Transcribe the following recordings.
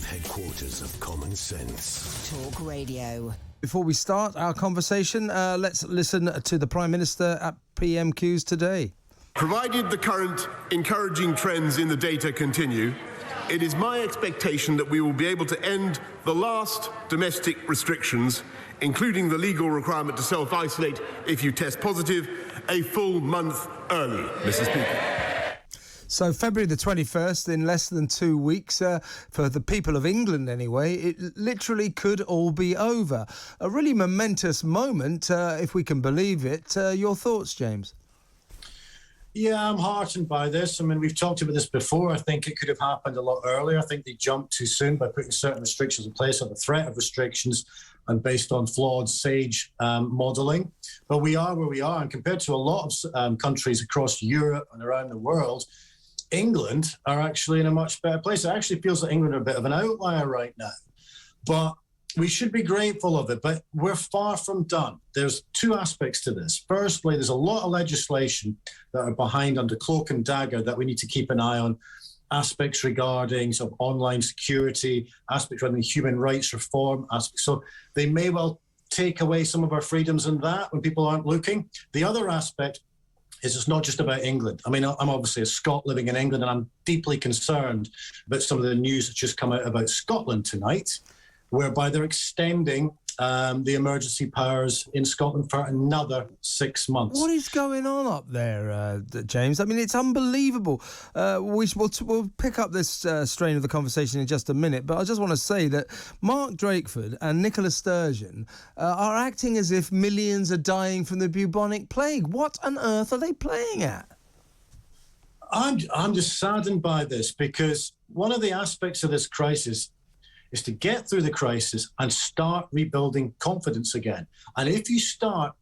headquarters of common sense. Talk Radio. Before we start our conversation, let's listen to the Prime Minister at PMQs today. Provided the current encouraging trends in the data continue, it is my expectation that we will be able to end the last domestic restrictions, including the legal requirement to self-isolate if you test positive, a full month early, Mr. Speaker. So February the 21st, in less than 2 weeks, for the people of England anyway, it literally could all be over. A really momentous moment, if we can believe it. Your thoughts, James? Yeah, I'm heartened by this. I mean, we've talked about this before. I think it could have happened a lot earlier. I think they jumped too soon by putting certain restrictions in place on the threat of restrictions and based on flawed SAGE modelling. But we are where we are. And compared to a lot of countries across Europe and around the world, England are actually in a much better place. It actually feels like England are a bit of an outlier right now. But we should be grateful of it, but we're far from done. There's two aspects to this. Firstly, there's a lot of legislation that are behind under cloak and dagger that we need to keep an eye on. Aspects regarding sort of online security, aspects regarding human rights reform, aspects. So they may well take away some of our freedoms in that when people aren't looking. The other aspect is it's not just about England. I mean, I'm obviously a Scot living in England, and I'm deeply concerned about some of the news that's just come out about Scotland tonight, whereby they're extending the emergency powers in Scotland for another 6 months. What is going on up there, James? I mean, it's unbelievable. We'll pick up this strain of the conversation in just a minute, but I just want to say that Mark Drakeford and Nicola Sturgeon are acting as if millions are dying from the bubonic plague. What on earth are they playing at? I'm just saddened by this, because one of the aspects of this crisis is to get through the crisis and start rebuilding confidence again. And if you start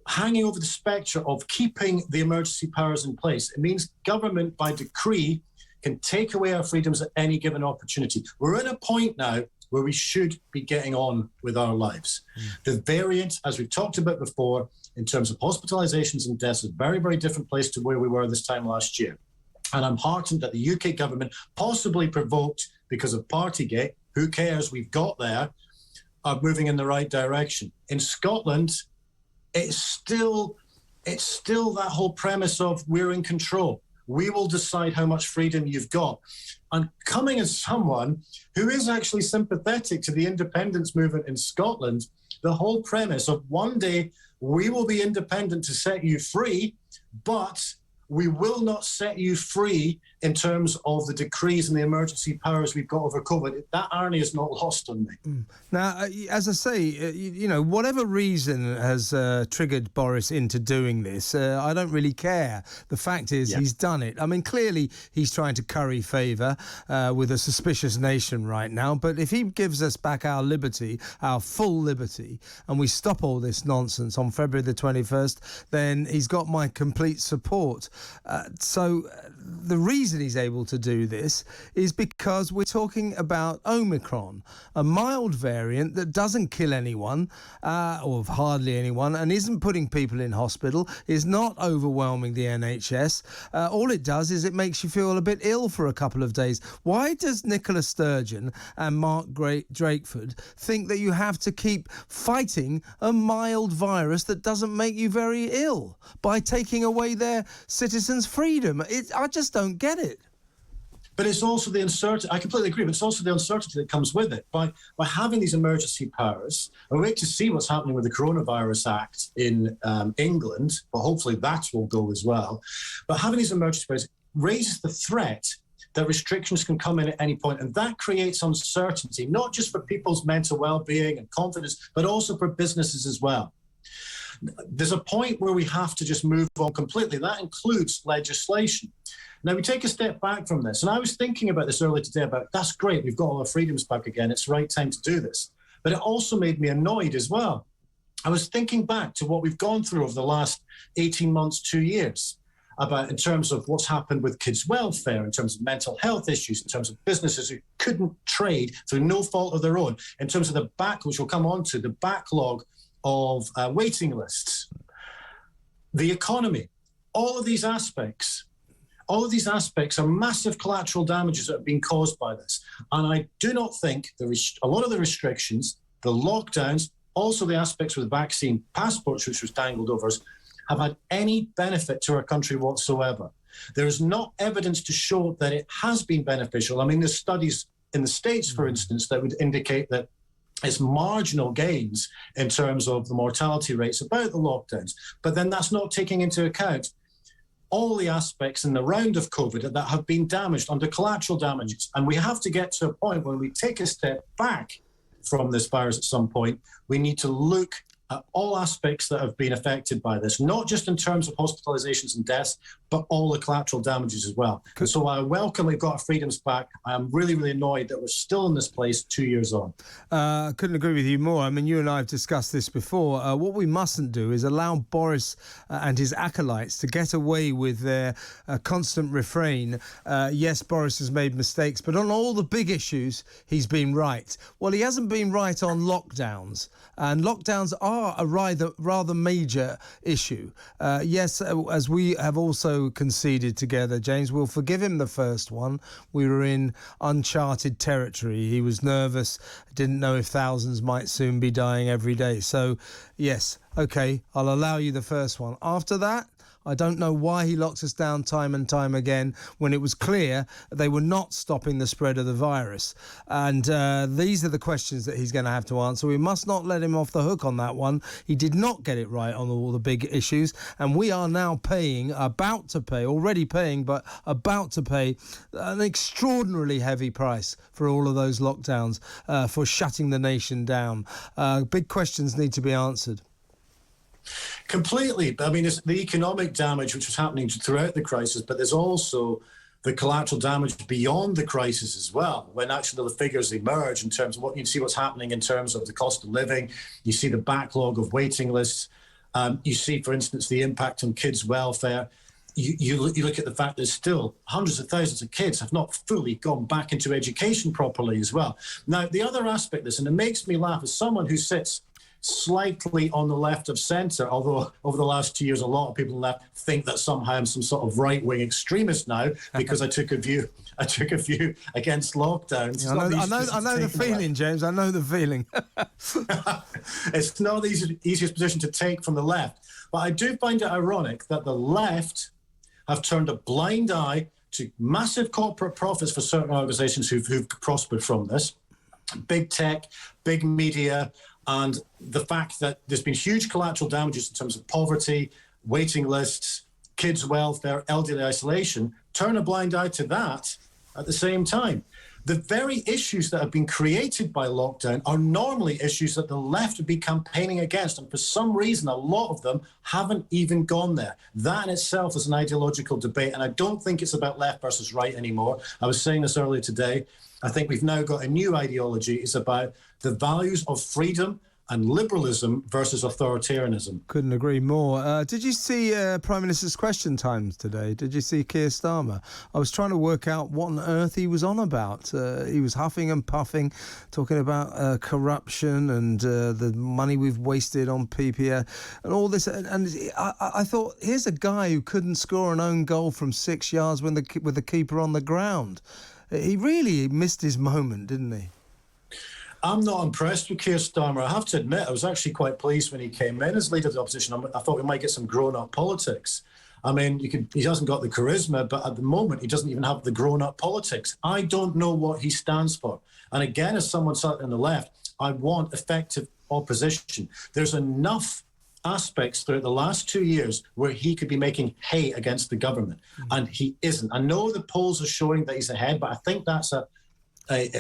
hanging over the spectre of keeping the emergency powers in place, it means government by decree can take away our freedoms at any given opportunity. We're at a point now where we should be getting on with our lives. The variant, as we've talked about before, in terms of hospitalizations and deaths, is a very, very different place to where we were this time last year. And I'm heartened that the UK government, possibly provoked because of Partygate, who cares, we've got there, are moving in the right direction. In Scotland, it's still that whole premise of we're in control. We will decide how much freedom you've got. And coming as someone who is actually sympathetic to the independence movement in Scotland, the whole premise of one day we will be independent to set you free, but we will not set you free in terms of the decrees and the emergency powers we've got over COVID. That irony is not lost on me. Now, as I say, you know, whatever reason has triggered Boris into doing this, I don't really care. The fact is, he's done it. I mean, clearly he's trying to curry favour with a suspicious nation right now. But if he gives us back our liberty, our full liberty, and we stop all this nonsense on February the 21st, then he's got my complete support. So the reason he's able to do this is because we're talking about Omicron, a mild variant that doesn't kill anyone, or hardly anyone, and isn't putting people in hospital, is not overwhelming the NHS. All it does is it makes you feel a bit ill for a couple of days. Why does Nicola Sturgeon and Mark Drakeford think that you have to keep fighting a mild virus that doesn't make you very ill by taking away their citizens' freedom? I just don't get it. But it's also the uncertainty. I completely agree, but it's also the uncertainty that comes with it. By having these emergency powers, I wait to see what's happening with the Coronavirus Act in England, but hopefully that will go as well. But having these emergency powers raises the threat that restrictions can come in at any point, and that creates uncertainty, not just for people's mental well-being and confidence, but also for businesses as well. There's a point where we have to just move on completely. That includes legislation. Now, we take a step back from this, and I was thinking about this earlier today about, that's great, we've got all our freedoms back again, it's the right time to do this. But it also made me annoyed as well. I was thinking back to what we've gone through over the last 18 months, 2 years, about in terms of what's happened with kids' welfare, in terms of mental health issues, in terms of businesses who couldn't trade through no fault of their own, in terms of the which we'll come on to, the backlog of waiting lists, the economy, all of these aspects. all of these aspects are massive collateral damages that have been caused by this. And I do not think a lot of the restrictions, the lockdowns, also the aspects with vaccine passports, which was dangled over us, have had any benefit to our country whatsoever. There is not evidence to show that it has been beneficial. I mean, there's studies in the States, for instance, that would indicate that it's marginal gains in terms of the mortality rates about the lockdowns. But then that's not taking into account all the aspects in the round of COVID that have been damaged under collateral damages. And we have to get to a point when we take a step back from this virus at some point. We need to look at all aspects that have been affected by this, not just in terms of hospitalizations and deaths, but all the collateral damages as well. And so I welcome we've got our freedoms back. I am really, really annoyed that we're still in this place 2 years on. I couldn't agree with you more. I mean, you and I have discussed this before. What we mustn't do is allow Boris and his acolytes to get away with their constant refrain. Yes, Boris has made mistakes, but on all the big issues, he's been right. Well, he hasn't been right on lockdowns, and lockdowns are a rather major issue. Yes, as we have also conceded together, James, we'll forgive him the first one. We were in uncharted territory. He was nervous, didn't know if thousands might soon be dying every day. So, yes, OK, I'll allow you the first one. After that, I don't know why he locked us down time and time again when it was clear they were not stopping the spread of the virus. And these are the questions that he's going to have to answer. We must not let him off the hook on that one. He did not get it right on all the big issues. And we are now already paying, but about to pay an extraordinarily heavy price for all of those lockdowns, for shutting the nation down. Big questions need to be answered. Completely. I mean, it's the economic damage which was happening throughout the crisis, but there's also the collateral damage beyond the crisis as well. When actually the figures emerge in terms of what you see what's happening in terms of the cost of living, you see the backlog of waiting lists, you see, for instance, the impact on kids' welfare. You look at the fact that still hundreds of thousands of kids have not fully gone back into education properly as well. Now, the other aspect of this, and it makes me laugh, as someone who sits slightly on the left of centre, although over the last 2 years a lot of people on the left think that somehow I'm some sort of right-wing extremist now because I took a view against lockdowns. I know the feeling, James. I know the feeling. It's not the easiest position to take from the left. But I do find it ironic that the left have turned a blind eye to massive corporate profits for certain organisations who've prospered from this. Big tech, big media, and the fact that there's been huge collateral damages in terms of poverty, waiting lists, kids' welfare, elderly isolation, turn a blind eye to that at the same time. The very issues that have been created by lockdown are normally issues that the left would be campaigning against, and for some reason, a lot of them haven't even gone there. That in itself is an ideological debate, and I don't think it's about left versus right anymore. I was saying this earlier today. I think we've now got a new ideology. It's about the values of freedom and liberalism versus authoritarianism. Couldn't agree more. Did you see Prime Minister's Question Times today? Did you see Keir Starmer? I was trying to work out what on earth he was on about. He was huffing and puffing, talking about corruption and the money we've wasted on PPR and all this. And I thought, here's a guy who couldn't score an own goal from 6 yards with the keeper on the ground. He really missed his moment, didn't he? I'm not impressed with Keir Starmer. I have to admit, I was actually quite pleased when he came in as leader of the opposition. I thought we might get some grown-up politics. I mean, he hasn't got the charisma, but at the moment, he doesn't even have the grown-up politics. I don't know what he stands for. And again, as someone sat on the left, I want effective opposition. There's enough aspects throughout the last 2 years where he could be making hay against the government, and he isn't. I know the polls are showing that he's ahead, but I think that's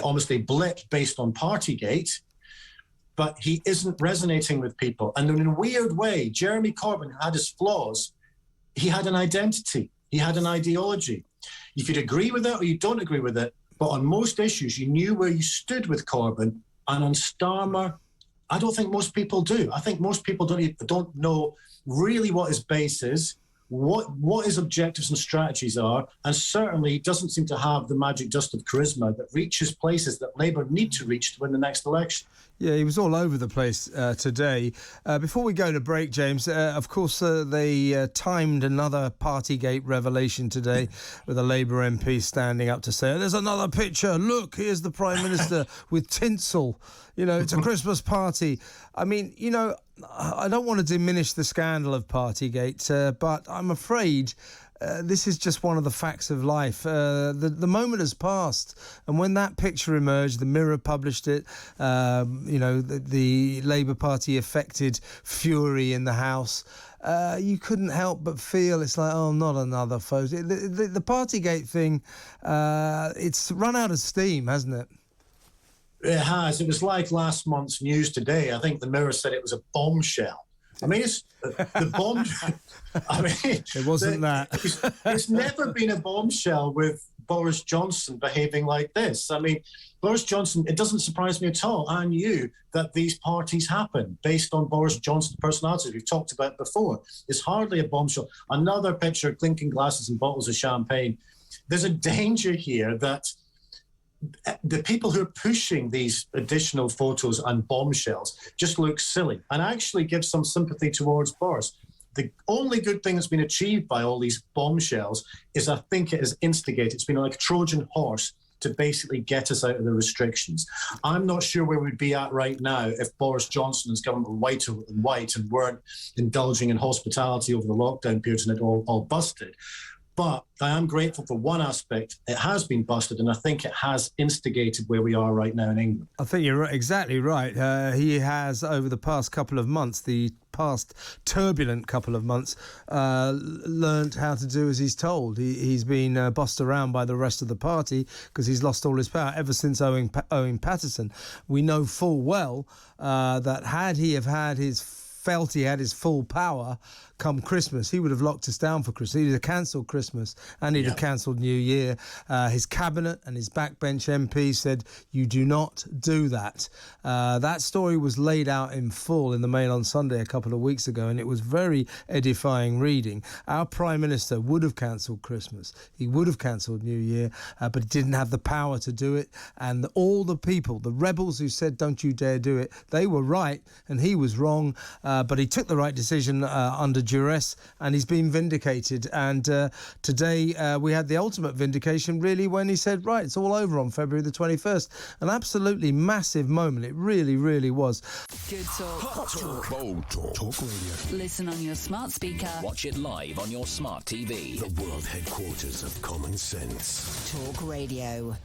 almost a blip based on Partygate, but he isn't resonating with people. And in a weird way, Jeremy Corbyn had his flaws. He had an identity. He had an ideology. You could agree with it or you don't agree with it, but on most issues, you knew where you stood with Corbyn. And on Starmer, I don't think most people do. I think most people don't know really what his base is, what his objectives and strategies are, and certainly he doesn't seem to have the magic dust of charisma that reaches places that Labour need to reach to win the next election. Yeah, he was all over the place today. Before we go to break, James, of course, they timed another Partygate revelation today with a Labour MP standing up to say, there's another picture. Look, here's the Prime Minister with tinsel. You know, it's a Christmas party. I mean, you know, I don't want to diminish the scandal of Partygate, but I'm afraid this is just one of the facts of life. The moment has passed, and when that picture emerged, the Mirror published it. The Labour Party affected fury in the House. You couldn't help but feel it's like, oh, not another photo. The Partygate thing, it's run out of steam, hasn't it? It has. It was like last month's News Today. I think the Mirror said it was a bombshell. I mean, it's the bomb. I mean, it wasn't that. It's never been a bombshell with Boris Johnson behaving like this. I mean, Boris Johnson, it doesn't surprise me at all. I knew that these parties happen based on Boris Johnson's personality. We've talked about before. It's hardly a bombshell. Another picture, clinking glasses and bottles of champagne. There's a danger here that the people who are pushing these additional photos and bombshells just look silly and actually give some sympathy towards Boris. The only good thing that's been achieved by all these bombshells is I think it has instigated. It's been like a Trojan horse to basically get us out of the restrictions. I'm not sure where we'd be at right now if Boris Johnson and his government were white and weren't indulging in hospitality over the lockdown periods and it all busted. But I am grateful for one aspect. It has been busted, and I think it has instigated where we are right now in England. I think you're exactly right. He has, over the past couple of months, the past turbulent couple of months, learned how to do as he's told. He's been bossed around by the rest of the party because he's lost all his power ever since Owen Paterson. We know full well that had he have had felt he had his full power come Christmas, he would have locked us down for Christmas. He'd have cancelled Christmas and he'd have cancelled New Year. His cabinet and his backbench MP said, you do not do that. That story was laid out in full in the Mail on Sunday a couple of weeks ago, and it was very edifying reading. Our Prime Minister would have cancelled Christmas. He would have cancelled New Year, but he didn't have the power to do it. And all the people, the rebels who said, don't you dare do it, they were right and he was wrong. But he took the right decision under duress, and he's been vindicated. And today we had the ultimate vindication, really, when he said, right, it's all over on February the 21st. An absolutely massive moment. It really, really was. Good talk. Hot talk. Bold talk. Talk radio. Listen on your smart speaker. Watch it live on your smart TV. The world headquarters of common sense. Talk Radio.